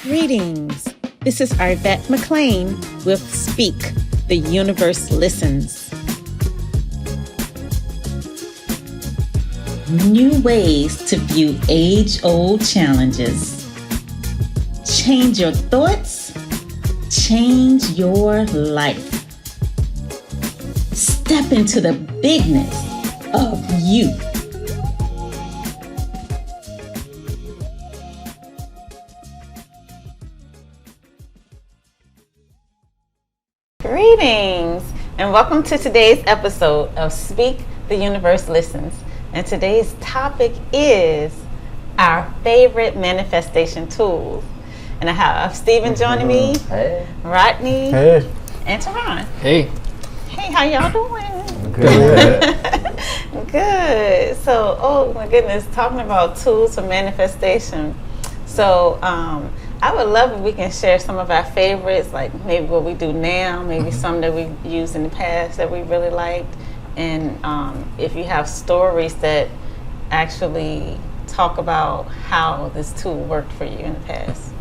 Greetings. This is Arvette McLean with Speak, the Universe Listens. New ways to view age-old challenges. Change your thoughts, change your life. Step into the bigness of you. Greetings, and welcome to today's episode of Speak, the Universe Listens. And today's topic is our favorite manifestation tools. And I have Stephen joining me, Hey. Rodney, Hey. and Teron. Hey. Hey, how y'all doing? Good. Good. So, oh my goodness, talking about tools for manifestation. So, I would love if we can share some of our favorites, like maybe what we do now, maybe some that we used in the past that we really liked, and if you have stories that actually talk about how this tool worked for you in the past.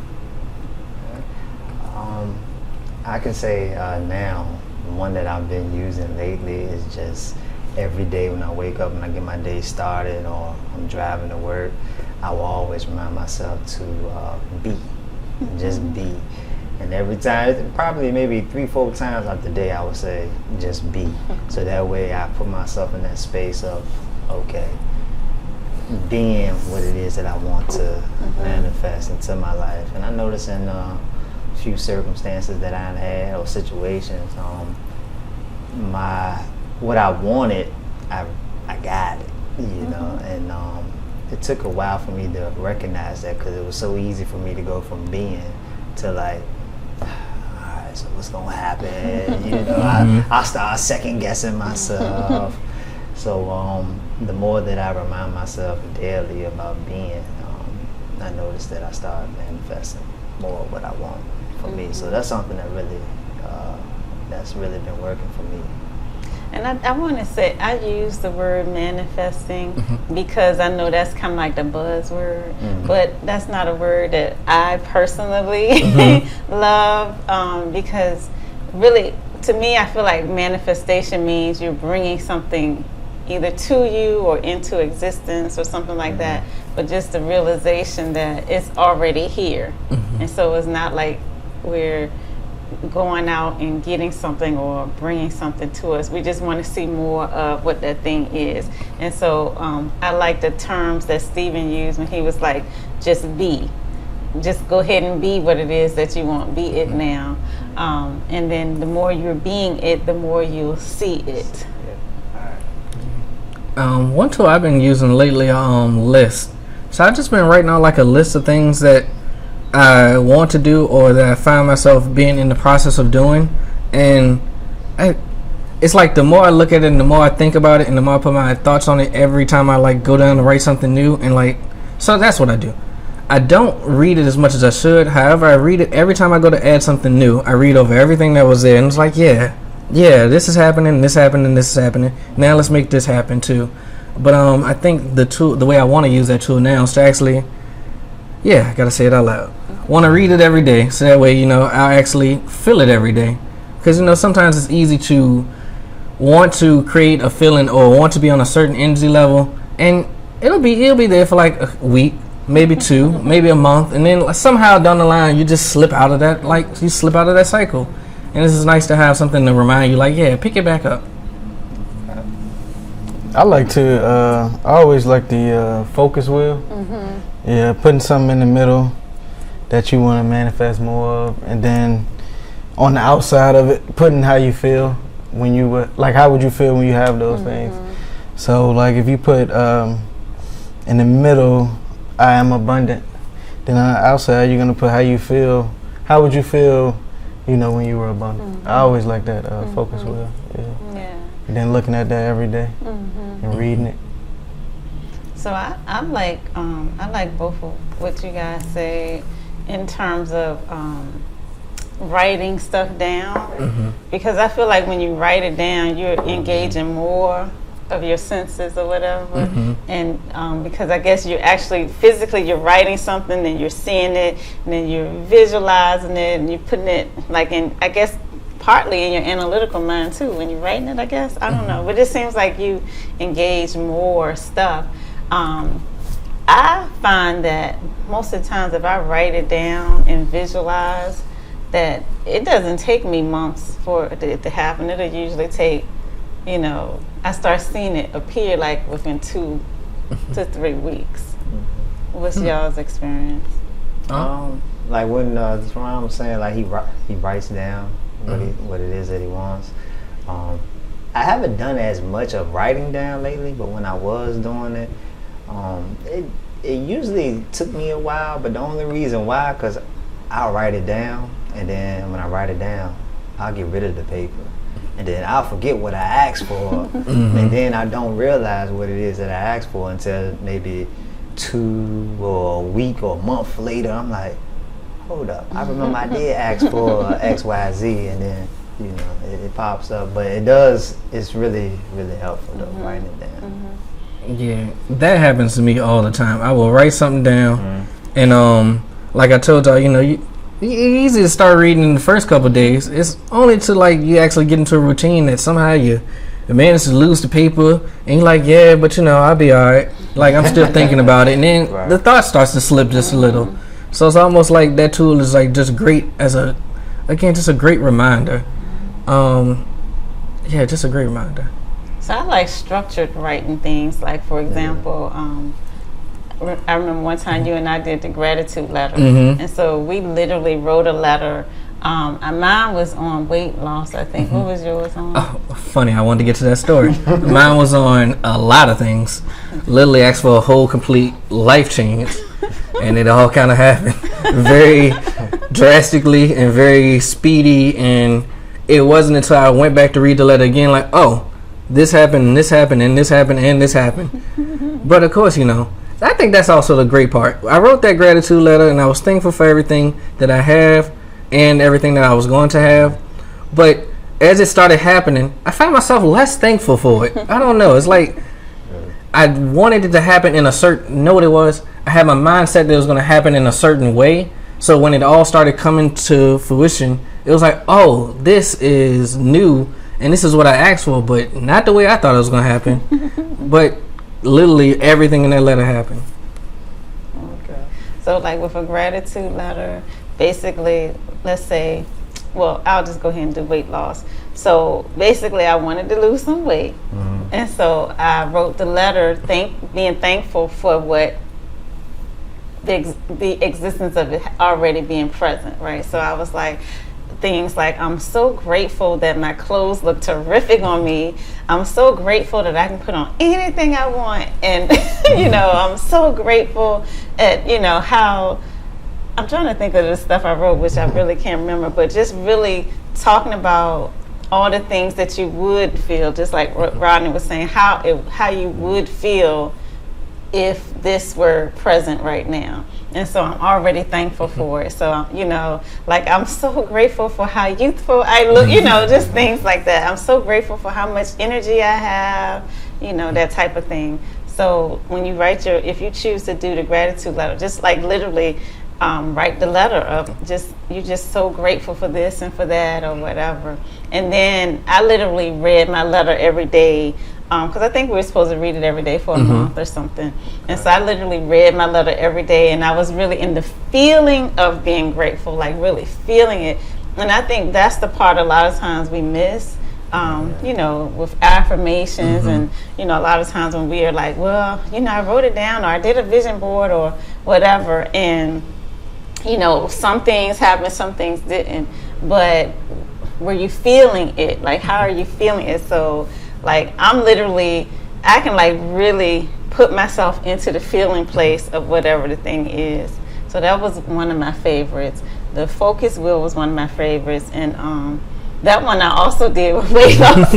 I can say now, the one that I've been using lately is just every day when I wake up and I get my day started or I'm driving to work, I will always remind myself to be. Just be. And every time, probably maybe 3-4 times out the day, I would say just be. So that way I put myself in that space of, okay, being what it is that I want to manifest into my life. And I notice in a few circumstances that I've had or situations, what I wanted, I got it, you know, and it took a while for me to recognize that because it was so easy for me to go from being to like, all right, so what's gonna happen? You know, I start second guessing myself. So the more that I remind myself daily about being, I notice that I start manifesting more of what I want for me. So that's something that really, that's really been working for me. And I want to say, I use the word manifesting because I know that's kind of like the buzzword, but that's not a word that I personally love because really, to me, I feel like manifestation means you're bringing something either to you or into existence or something like that, but just the realization that it's already here. And so it's not like we're going out and getting something or bringing something to us. We just want to see more of what that thing is. And so I like the terms that Stephen used when he was like, just be. Just go ahead and be what it is that you want. Be it now. And then the more you're being it, the more you'll see it. One tool I've been using lately, list. So I've just been writing out like a list of things that I want to do or that I find myself being in the process of doing, and it's like the more I look at it and the more I think about it and the more I put my thoughts on it every time I like go down to write something new, and like, so that's what I do. I don't read it as much as I should. However, I read it every time I go to add something new. I read over everything that was there and it's like, yeah, this is happening, this happening, this is happening, now let's make this happen too. But I think the way I want to use that tool now is to actually, I gotta say it out loud. Want to read it every day, so that way, you know, I'll actually feel it every day. Because, you know, sometimes it's easy to want to create a feeling or want to be on a certain energy level, and it'll be there for like a week, maybe 2, maybe a month, and then somehow down the line you just slip out of that, cycle. And this is nice to have something to remind you, like, pick it back up. I like to, I always like the focus wheel. Yeah, putting something in the middle that you want to manifest more of, and then on the outside of it, putting how you feel when you like, how would you feel when you have those things? So, like, if you put in the middle, I am abundant, then on the outside, you're gonna put how you feel. How would you feel, you know, when you were abundant? I always like that focus wheel. And then looking at that every day and reading it. So I like both of what you guys say in terms of writing stuff down, because I feel like when you write it down, you're engaging more of your senses or whatever. And because I guess you're actually physically you're writing something and you're seeing it and then you're visualizing it and you're putting it like in, I guess, partly in your analytical mind too when you're writing it, I guess. I don't know, but it seems like you engage more stuff. I find that most of the times if I write it down and visualize, that it doesn't take me months for it to happen. It'll usually take, I start seeing it appear like within 2 to 3 weeks. What's y'all's experience? Like when Jerome was saying, like he writes down what it is that he wants. I haven't done as much of writing down lately, but when I was doing it, it usually took me a while. But the only reason why, because I'll write it down, and then when I write it down, I'll get rid of the paper, and then I'll forget what I asked for, and then I don't realize what it is that I asked for until maybe 2 or a week or a month later. I'm like, hold up, I remember I did ask for X, Y, Z, and then it pops up. But it's really, really helpful though, writing it down. Yeah, that happens to me all the time. I will write something down, and like I told y'all, you easy to start reading in the first couple of days. It's only to like you actually get into a routine that somehow you manage to lose the paper, and you're like, yeah, but I'll be all right. Like I'm still thinking about it, and then the thought starts to slip just a little. So it's almost like that tool is like just great as just a great reminder. Yeah, just a great reminder. So I like structured writing things. Like for example, I remember one time you and I did the gratitude letter, and so we literally wrote a letter. Mine was on weight loss, I think. What was yours on? Oh, funny, I wanted to get to that story. Mine was on a lot of things. Literally asked for a whole complete life change, and it all kind of happened very drastically and very speedy. And it wasn't until I went back to read the letter again, like, oh, this happened, and this happened, and this happened, and this happened. But of course, I think that's also the great part. I wrote that gratitude letter, and I was thankful for everything that I have and everything that I was going to have. But as it started happening, I found myself less thankful for it. I don't know. It's like I wanted it to happen in a certain... Know what it was? I had my mindset that it was going to happen in a certain way. So when it all started coming to fruition, it was like, oh, this is new, and this is what I asked for, but not the way I thought it was going to happen. But literally everything in that letter happened. Okay. So like with a gratitude letter, basically, let's say, well, I'll just go ahead and do weight loss. So basically I wanted to lose some weight. And so I wrote the letter being thankful for what the existence of it already being present, right? So I was like, things like, I'm so grateful that my clothes look terrific on me. I'm so grateful that I can put on anything I want. And, I'm so grateful at, how, I'm trying to think of the stuff I wrote, which I really can't remember, but just really talking about all the things that you would feel, just like Rodney was saying, how you would feel if this were present right now. And so I'm already thankful for it. So, like I'm so grateful for how youthful I look, just things like that. I'm so grateful for how much energy I have, that type of thing. So when you if you choose to do the gratitude letter, just like literally write the letter of you're just so grateful for this and for that or whatever. And then I literally read my letter every day, because I think we were supposed to read it every day for a month or something. And so I literally read my letter every day, and I was really in the feeling of being grateful, like really feeling it. And I think that's the part a lot of times we miss, with affirmations and, a lot of times when we are like, well, I wrote it down, or I did a vision board or whatever, and, some things happened, some things didn't. But were you feeling it? Like, how are you feeling it? So, like, I can like really put myself into the feeling place of whatever the thing is. So that was one of my favorites. The focus wheel was one of my favorites. And that one I also did with weight loss.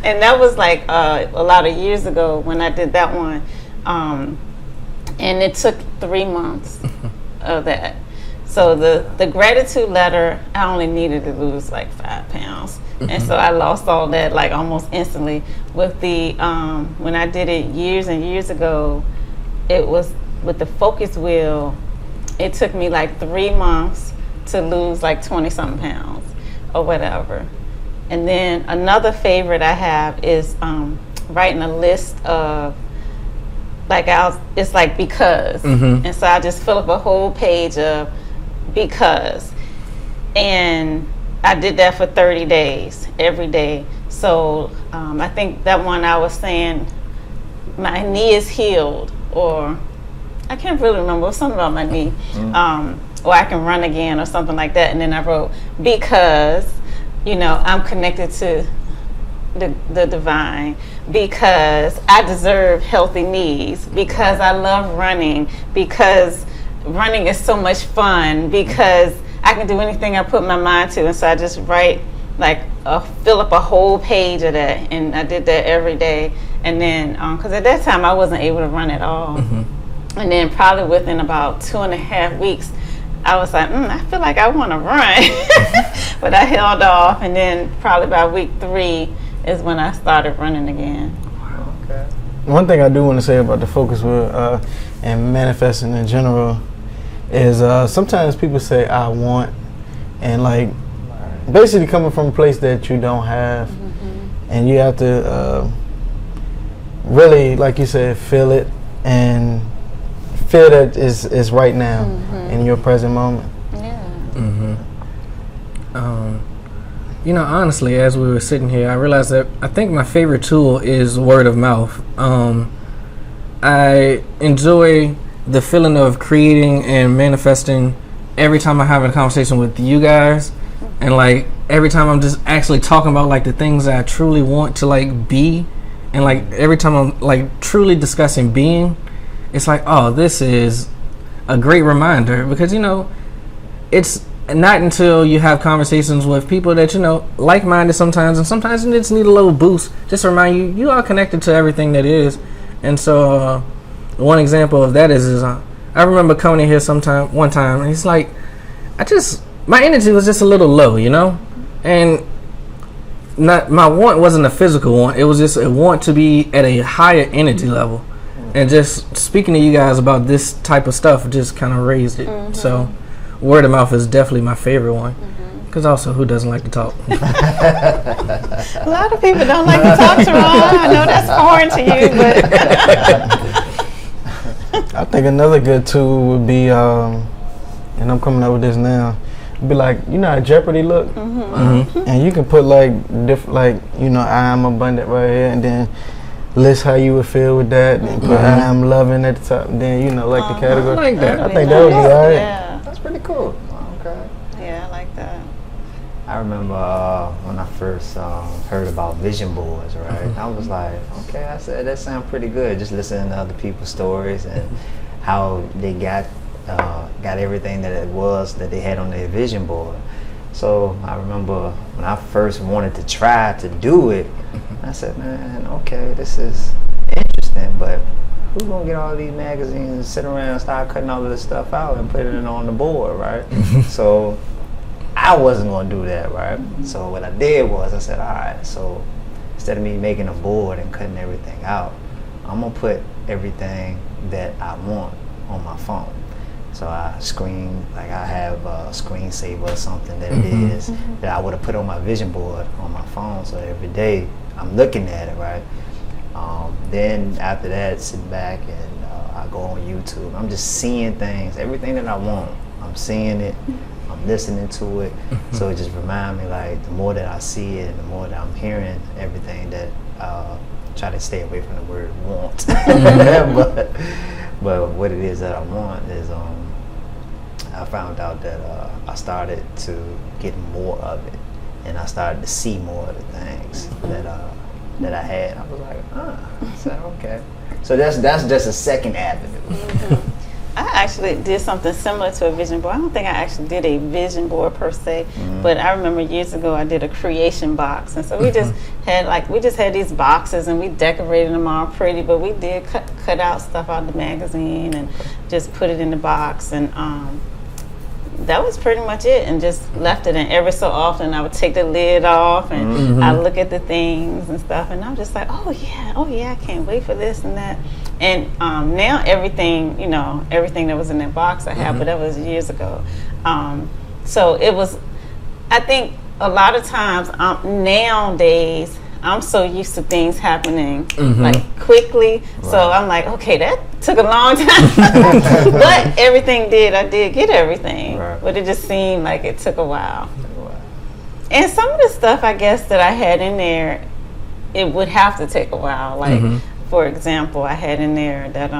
And that was like a lot of years ago when I did that one. And it took 3 months of that. So the gratitude letter, I only needed to lose like 5 pounds. and so I lost all that like almost instantly. With the when I did it years and years ago, it was with the focus wheel. It took me like 3 months to lose like 20 something pounds or whatever. And then another favorite I have is writing a list of like it's like because, and so I just fill up a whole page of because, and I did that for 30 days every day. So I think that one I was saying my knee is healed, or I can't really remember. It was something about my knee, or I can run again, or something like that. And then I wrote because, I'm connected to the divine, because I deserve healthy knees, because I love running, because running is so much fun, because I can do anything I put my mind to. And so I just write fill up a whole page of that, and I did that every day. And then because at that time I wasn't able to run at all, and then probably within about 2.5 weeks I was like, I feel like I want to run. But I held off, and then probably by week 3 is when I started running again. Okay. One thing I do want to say about the focus wheel and manifesting in general is sometimes people say I want, and like basically coming from a place that you don't have, and you have to really, like you said, feel it and feel that it's right now in your present moment. Honestly, as we were sitting here, I realized that I think my favorite tool is word of mouth. I enjoy the feeling of creating and manifesting every time I have a conversation with you guys, and like every time I'm just actually talking about like the things that I truly want to like be, and like every time I'm like truly discussing being, it's like, oh, this is a great reminder, because it's not until you have conversations with people that like-minded sometimes, and sometimes you just need a little boost just to remind you are connected to everything that is. And so one example of that is I remember coming in here one time, and it's like my energy was just a little low, and not my want wasn't a physical want, it was just a want to be at a higher energy level. And just speaking to you guys about this type of stuff just kind of raised it. So word of mouth is definitely my favorite one. Because also, who doesn't like to talk? A lot of people don't like to talk, Teron. I know that's foreign to you, but I think another good tool would be, and I'm coming up with this now, be like, how Jeopardy look? And you can put like different, I am abundant right here, and then list how you would feel with that, and put I am loving at the top, and then the category. I like that. I think that would be alright. Yeah. That's pretty cool. Okay. Yeah, I like that. I remember when I first heard about vision boards, right? I was like, okay, I said that sounds pretty good. Just listening to other people's stories and how they got everything that it was that they had on their vision board. So I remember when I first wanted to try to do it, I said, man, okay, this is interesting, but who's gonna get all these magazines and sit around and start cutting all of this stuff out and putting it on the board, right? So I wasn't gonna do that, right? So what I did was I said, all right, so instead of me making a board and cutting everything out, I'm gonna put everything that I want on my phone. So I have a screensaver or something that it is that I would have put on my vision board on my phone. So every day I'm looking at it, right? Then after that, sit back and I go on YouTube. I'm just seeing things, everything that I want. I'm seeing it, I'm listening to it. So it just reminds me, like, the more that I see it and the more that I'm hearing everything that, try to stay away from the word want. But what it is that I want is, I found out that I started to get more of it, and I started to see more of the things that I had. I was like, I said, okay. So that's just a second avenue. I actually did something similar to a vision board. I don't think I actually did a vision board per se, but I remember years ago I did a creation box, and so we just had these boxes and we decorated them all pretty, but we did cut out stuff out of the magazine and just put it in the box. And that was pretty much it, and just left it. And every so often I would take the lid off and I look at the things and stuff, and I'm just like, oh yeah, I can't wait for this and that. And now everything, everything that was in that box I have, but that was years ago. So it was, I think a lot of times nowadays I'm so used to things happening like quickly. Right. So I'm like, okay, that took a long time. But everything I did get everything. Right. But it just seemed like it took a while. And some of the stuff I guess that I had in there, it would have to take a while. Like, for example, I had in there that,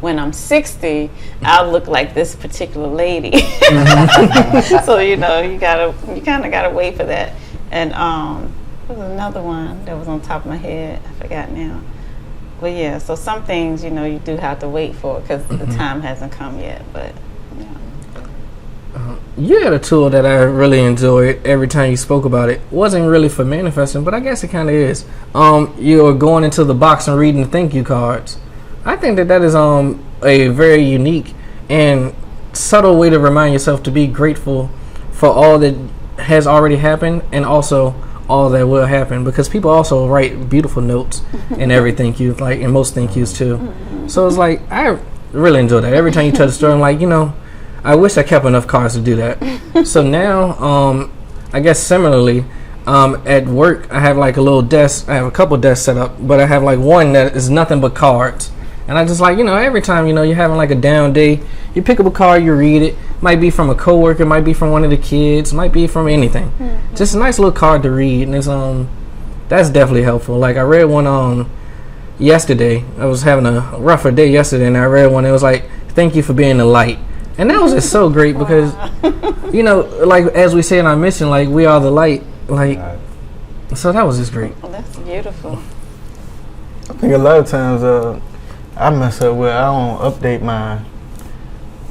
when I'm 60, I'll look like this particular lady. So, you kind of got to wait for that. And there was another one that was on top of my head. I forgot now. But yeah, so some things, you do have to wait for because the time hasn't come yet. But, you had a tool that I really enjoyed every time you spoke about it. Wasn't really for manifesting, but I guess it kind of is. You're going into the box and reading the thank you cards. I think that is a very unique and subtle way to remind yourself to be grateful for all that has already happened and also all that will happen, because people also write beautiful notes and every thank you, like in most thank yous too. So it's like I really enjoy that. Every time you tell the story, I'm like, I wish I kept enough cards to do that. So now, I guess similarly, at work I have like a little desk. I have a couple desks set up, but I have like one that is nothing but cards. And I just like, every time, you're having like a down day, you pick up a card, you read it. Might be from a coworker, might be from one of the kids, might be from anything. Just a nice little card to read, and it's that's definitely helpful. Like I read one yesterday. I was having a rougher day yesterday, and I read one. It was like, "Thank you for being the light," and that was just so great because, like as we say in our mission, like we are the light. Like, so that was just great. Well, that's beautiful. I think a lot of times I mess up where I don't update my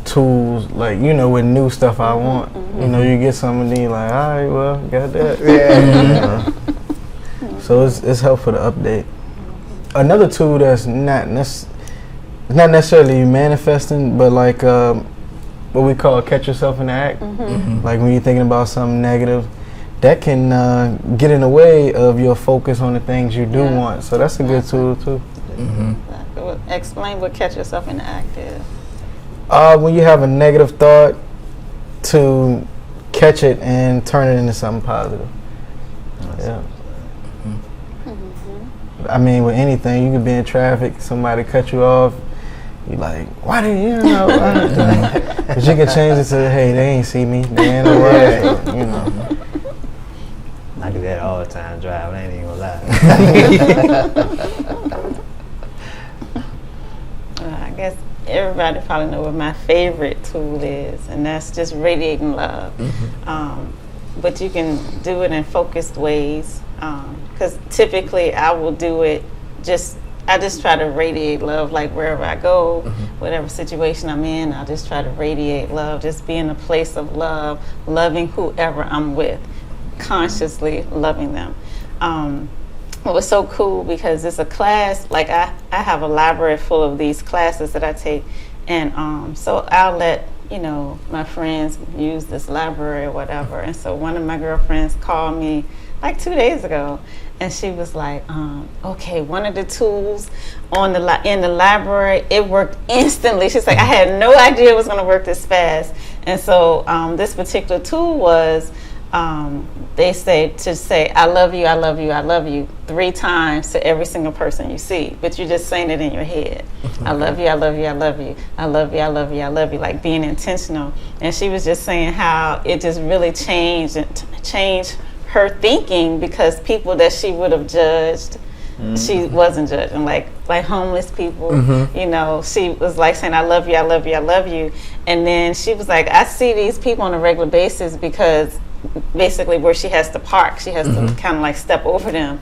tools, like, with new stuff I want. You get something like, all right, well, got that. Yeah. So it's helpful to update. Another tool that's not necessarily manifesting, but like what we call catch yourself in the act. Like when you're thinking about something negative, that can get in the way of your focus on the things you do want. So that's a good tool too. Explain what catch yourself in the act is. When you have a negative thought, to catch it and turn it into something positive. Yeah. I mean, with anything, you could be in traffic, somebody cut you off, you like, why did you know? But you can change it to, hey, they ain't see me, they ain't know. I do that all the time driving, I ain't even gonna lie. I guess everybody probably know what my favorite tool is, and that's just radiating love. But you can do it in focused ways, because typically I will do it I just try to radiate love, like wherever I go, whatever situation I'm in, I'll just try to radiate love, just be in a place of love, loving whoever I'm with, consciously loving them. It was so cool because it's a class, like I have a library full of these classes that I take, and so I'll let my friends use this library or whatever. And so one of my girlfriends called me like 2 days ago, and she was like, okay, one of the tools in the library, it worked instantly. She's like, I had no idea it was going to work this fast. And so this particular tool was, they say to say, I love you, I love you, I love you 3 times to every single person you see, but you're just saying it in your head. I love you, I love you, I love you, I love you, I love you, I love you, like being intentional. And she was just saying how it just really changed her thinking, because people that she would have judged, she wasn't judging, like homeless people. She was like saying, I love you, I love you, I love you. And then she was like, I see these people on a regular basis, because basically where she has to park, she has to kind of like step over them.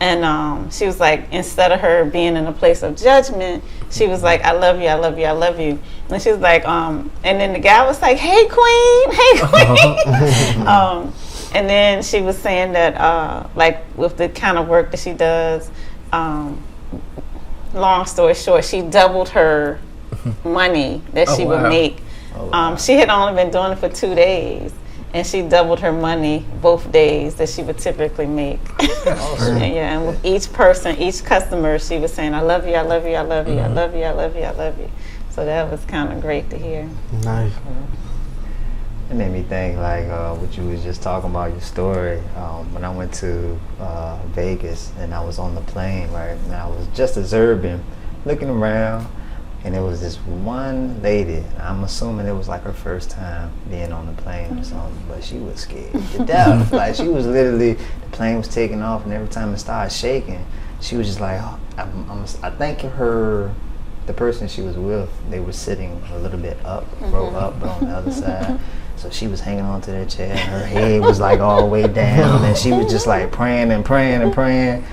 And she was like, instead of her being in a place of judgment, she was like, I love you, I love you, I love you. And she was like, and then the guy was like, hey queen, hey queen. And then she was saying that like with the kind of work that she does, long story short, she doubled her money that she would make Oh, wow. She had only been doing it for 2 days, and she doubled her money both days that she would typically make. Awesome. Yeah, and with each person, each customer, she was saying, "I love you, I love you, I love you, I Mm-hmm. love you, I love you, I love you." So that was kind of great to hear. Nice. It made me think, like, what you was just talking about, your story. When I went to Vegas and I was on the plane, right, and I was just observing, looking around, and there was this one lady. I'm assuming it was like her first time being on the plane or something, but she was scared to death. Like, she was literally, the plane was taking off, and every time it started shaking, she was just like, oh, I think her, the person she was with, they were sitting a little bit up, row up, but on the other side. So she was hanging on to their chair, and her head was like all the way down, and she was just like praying and praying and praying.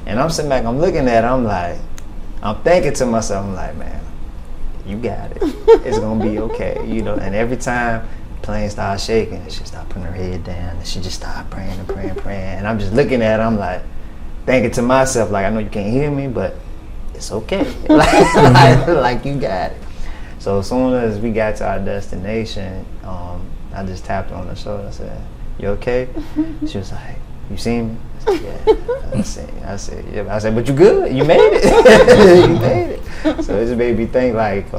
And I'm sitting back, I'm looking at her, I'm thinking to myself, I'm like, man, you got it. It's gonna be okay, you know. And every time the plane started shaking, she started putting her head down, and she just started praying and praying and praying. And I'm just looking at her, I'm like, thinking to myself, like, I know you can't hear me, but it's okay. like you got it. So as soon as we got to our destination, I just tapped her on the shoulder. I said, "You okay?" She was like, "You seen me?" I said, "Yeah." I said, "Yeah." I said, "But you good? You made it. You made it." So it just made me think, like,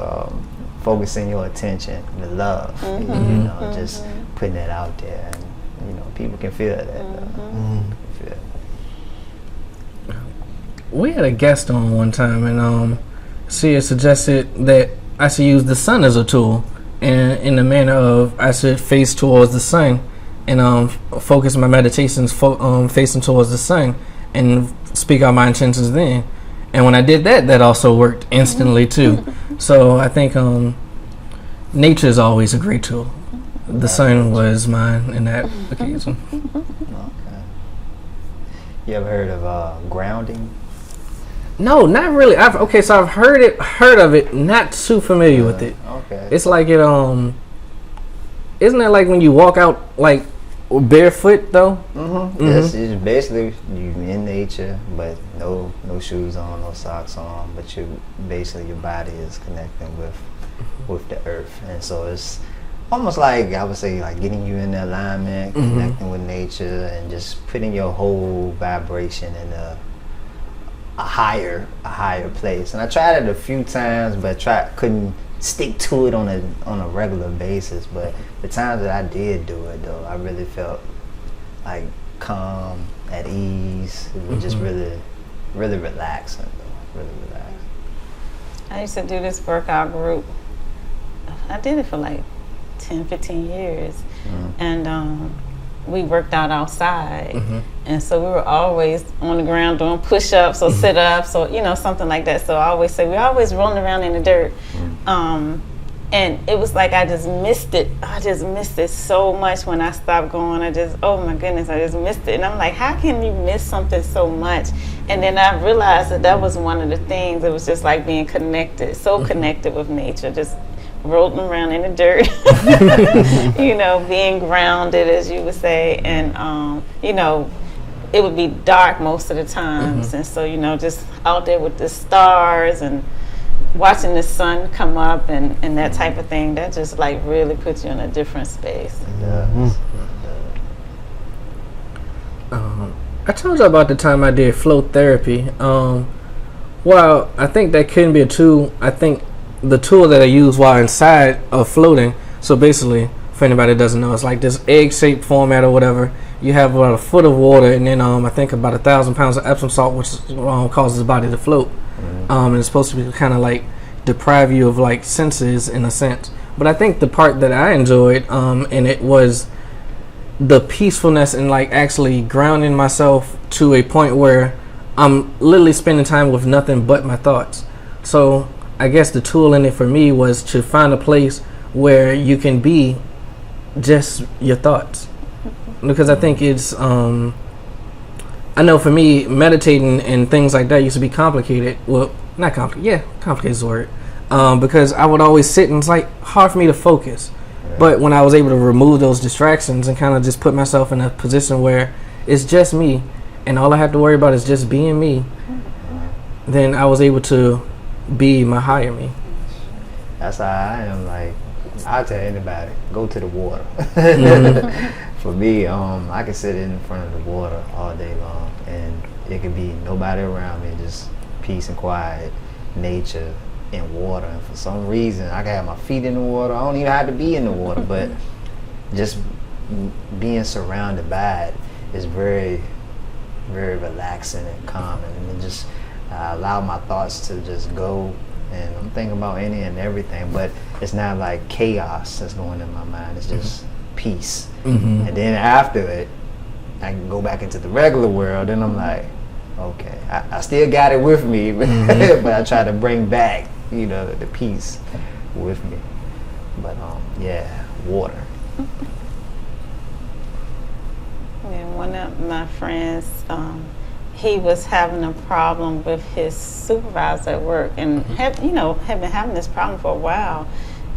focusing your attention with love. You know, just putting that out there, and you know, people can feel that. Feel it. We had a guest on one time, and she had suggested that I should use the sun as a tool, and in the manner of I should face towards the sun, and focus my meditations facing towards the sun, and speak out my intentions then. And when I did that, that also worked instantly too. So I think nature is always a great tool. The sun was mine in that occasion. Okay. You ever heard of grounding? No, not really. So I've heard of it, not too familiar with it. Okay. It's like it isn't that like when you walk out like barefoot though? It's basically you in nature, but no shoes on, no socks on, but basically your body is connecting with the earth, and so it's almost like, I would say, like getting you in alignment, connecting with nature, and just putting your whole vibration in a higher place. And I tried it a few times, but couldn't stick to it on a regular basis. But the times that I did do it, though, I really felt like calm, at ease. It was just really, really relaxing, though. Really relaxing. I used to do this workout group. I did it for like 10, 15 years. And we worked out outside. And so we were always on the ground doing push-ups or sit-ups or, you know, something like that. So I always say, we're always rolling around in the dirt. And it was like I just missed it. I just missed it so much when I stopped going. Oh my goodness, I just missed it. And I'm like, how can you miss something so much? And then I realized that was one of the things. It was just like being connected, so connected with nature, just rolling around in the dirt, you know, being grounded, as you would say. And, you know, it would be dark most of the times. And so, you know, just out there with the stars and watching the sun come up and that type of thing, that just like really puts you in a different space. I told you about the time I did float therapy. Well, I think that can be a tool. I think the tool that I use while inside of floating, so basically, for anybody that doesn't know, it's like this egg-shaped format or whatever. You have about a foot of water, and then I think about 1,000 pounds of Epsom salt, which causes the body to float. And it's supposed to be kind of like deprive you of like senses in a sense. But I think the part that I enjoyed, and it was the peacefulness and like actually grounding myself to a point where I'm literally spending time with nothing but my thoughts. So I guess the tool in it for me was to find a place where you can be just your thoughts, because I think it's I know for me, meditating and things like that used to be complicated. Well, not complicated. Yeah, complicated is the word. Because I would always sit and it's like hard for me to focus. But when I was able to remove those distractions and kind of just put myself in a position where it's just me and all I have to worry about is just being me, then I was able to be my higher me. That's how I am. Like, I'll tell anybody, go to the water. For me, I can sit in front of the water all day long, and it could be nobody around me, just peace and quiet, nature, and water. And for some reason, I can have my feet in the water. I don't even have to be in the water, but just being surrounded by it is very, very relaxing and calming, and it just allow my thoughts to just go. And I'm thinking about any and everything, but it's not like chaos that's going in my mind. It's just peace. And then after it, I can go back into the regular world, and I'm like, okay, I still got it with me, but I try to bring back, the peace with me. But yeah, water. And one of my friends, he was having a problem with his supervisor at work, and had been having this problem for a while.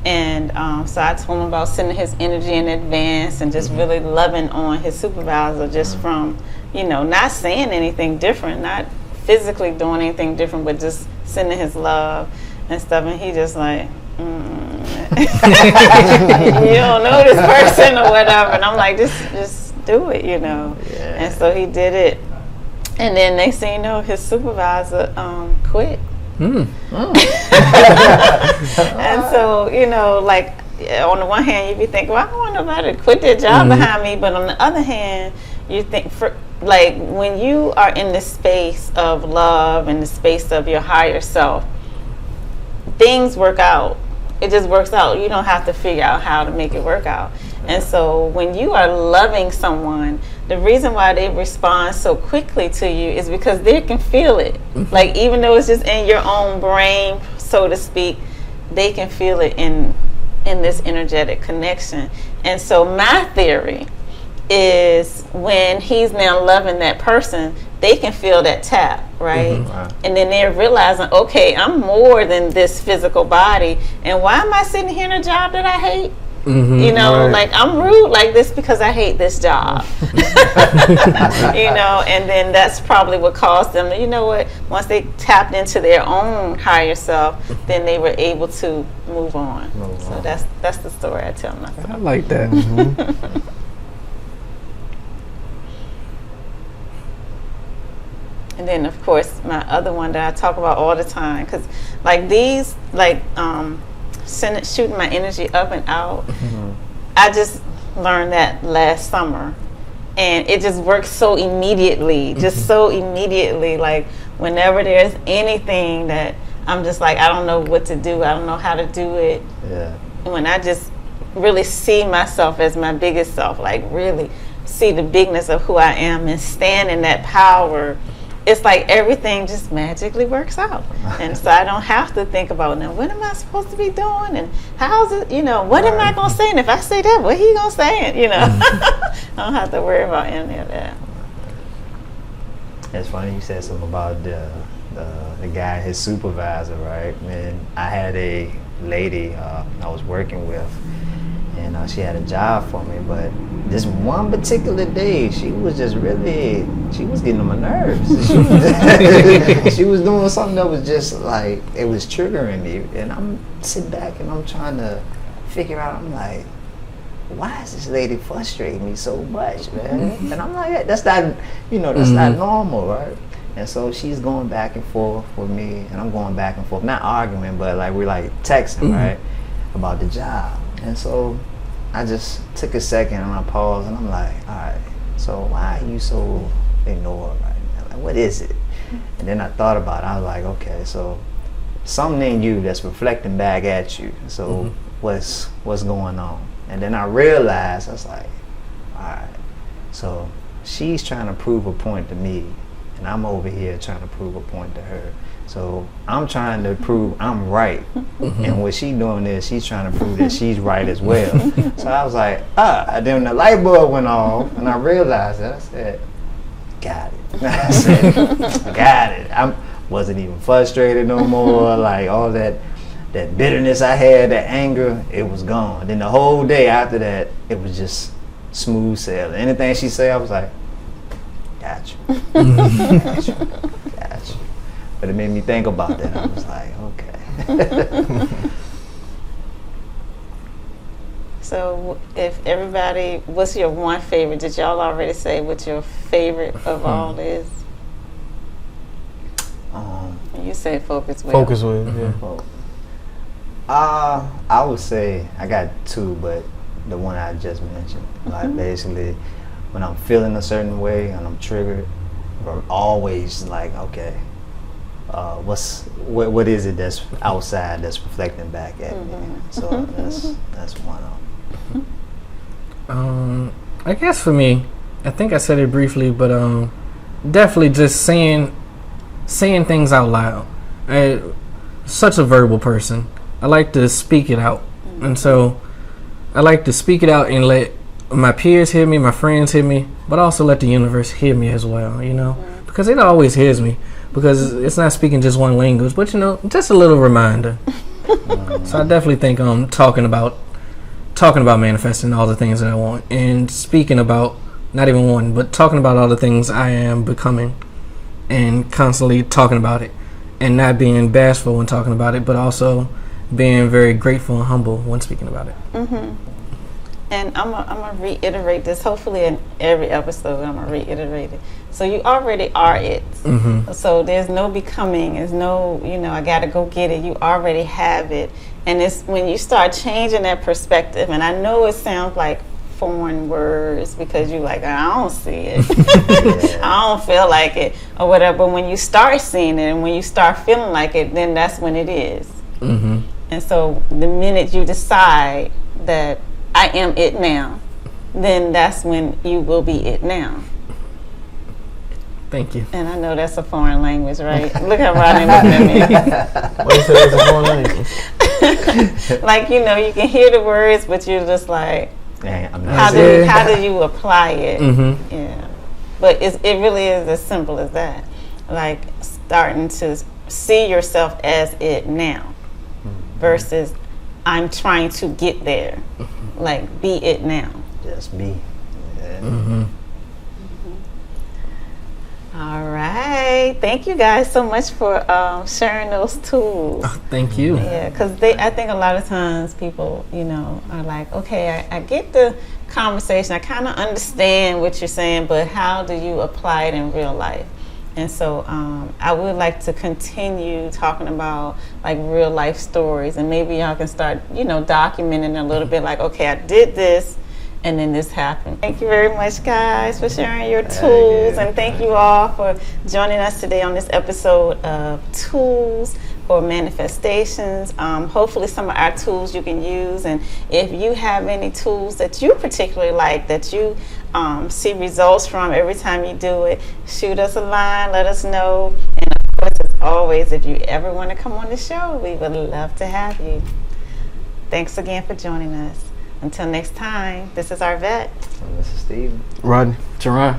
And so I told him about sending his energy in advance and just really loving on his supervisor, just from, not saying anything different, not physically doing anything different, but just sending his love and stuff. And he just like, you don't know this person or whatever. And I'm like, just do it, Yeah. And so he did it. And then next thing you know, his supervisor quit. And so, like on the one hand, you be thinking, well, I don't want nobody to quit their job behind me. But on the other hand, you think, when you are in the space of love and the space of your higher self, things work out. It just works out. You don't have to figure out how to make it work out. And so when you are loving someone, the reason why they respond so quickly to you is because they can feel it. Like, even though it's just in your own brain, so to speak, they can feel it in this energetic connection. And so my theory is when he's now loving that person, they can feel that tap, right? And then they're realizing, okay, I'm more than this physical body. And why am I sitting here in a job that I hate? Like I'm rude like this because I hate this job. And then that's probably what caused them to, once they tapped into their own higher self, then they were able to move on. So that's the story I tell myself. I like that. And then, of course, my other one that I talk about all the time, because shooting my energy up and out, I just learned that last summer, and it just works so immediately, like whenever there's anything that I'm just like, I don't know what to do, I don't know how to do it. When I just really see myself as my biggest self, like really see the bigness of who I am and stand in that power, it's like everything just magically works out. And so I don't have to think about, now, what am I supposed to be doing? And how's it, what am I going to say? And if I say that, what he going to say? And, I don't have to worry about any of that. It's funny you said something about the guy, his supervisor, right? And I had a lady I was working with, and she had a job for me, but this one particular day, she was getting on my nerves. She was doing something that was just like, it was triggering me. And I'm sitting back and I'm trying to figure out, I'm like, why is this lady frustrating me so much, man? And I'm like, that's not, that's not normal, right? And so she's going back and forth with me, and I'm going back and forth, not arguing, but like we're like texting, right, about the job. And so I just took a second and I paused, and I'm like, all right, so why are you so ignored right now? Like, what is it? And then I thought about it. I was like, okay, so something in you that's reflecting back at you. So what's going on? And then I realized, I was like, all right, so she's trying to prove a point to me, and I'm over here trying to prove a point to her. So I'm trying to prove I'm right. And what she's doing is she's trying to prove that she's right as well. So I was like, and then the light bulb went off, and I realized that. I said, got it. I said, got it. I wasn't even frustrated no more. Like all that bitterness I had, that anger, it was gone. Then the whole day after that, it was just smooth sailing. Anything she said, I was like, got you. Got you. Got you. But it made me think about that. I was like, okay. So if everybody, what's your one favorite? Did y'all already say what your favorite of all is? You say focus with. Focus with, yeah. I would say I got two, but the one I just mentioned. Like basically, when I'm feeling a certain way and I'm triggered, I'm always like, okay, what is it that's outside that's reflecting back at me? So that's one of them. I guess for me, I think I said it briefly, but definitely just saying things out loud. I'm such a verbal person. I like to speak it out, and so I like to speak it out and let my peers hear me, my friends hear me, but also let the universe hear me as well. You know, because it always hears me. Because it's not speaking just one language, but just a little reminder. So I definitely think talking about manifesting all the things that I want, and speaking about not even one, but talking about all the things I am becoming, and constantly talking about it, and not being bashful when talking about it, but also being very grateful and humble when speaking about it. And I'm gonna reiterate this. Hopefully, in every episode, I'm gonna reiterate it. So you already are it. So there's no becoming. There's no, I gotta go get it. You already have it. And it's when you start changing that perspective. And I know it sounds like foreign words because you're like, I don't see it. I don't feel like it or whatever. But when you start seeing it and when you start feeling like it, then that's when it is. And so the minute you decide that I am it now, then that's when you will be it now. Thank you. And I know that's a foreign language, right? Look how Rodney looking at me. What you say it's a foreign language? Like, you can hear the words, but you're just like, I'm not how do you apply it? Yeah. But it really is as simple as that. Like starting to see yourself as it now versus I'm trying to get there. Like, be it now. Just be. Yeah. All right. Thank you guys so much for sharing those tools. Thank you. Yeah, because I think a lot of times people, are like, okay, I get the conversation. I kind of understand what you're saying, but how do you apply it in real life? And so I would like to continue talking about like real life stories, and maybe y'all can start, documenting a little bit like, okay, I did this and then this happened. Thank you very much, guys, for sharing your tools. And thank you all for joining us today on this episode of Tools for Manifestations. Hopefully some of our tools you can use. And if you have any tools that you particularly like, that you see results from every time you do it, shoot us a line, let us know. And of course, as always, if you ever want to come on the show, we would love to have you. Thanks again for joining us. Until next time, this is Arvette. And this is Steve. Rodney. Teron.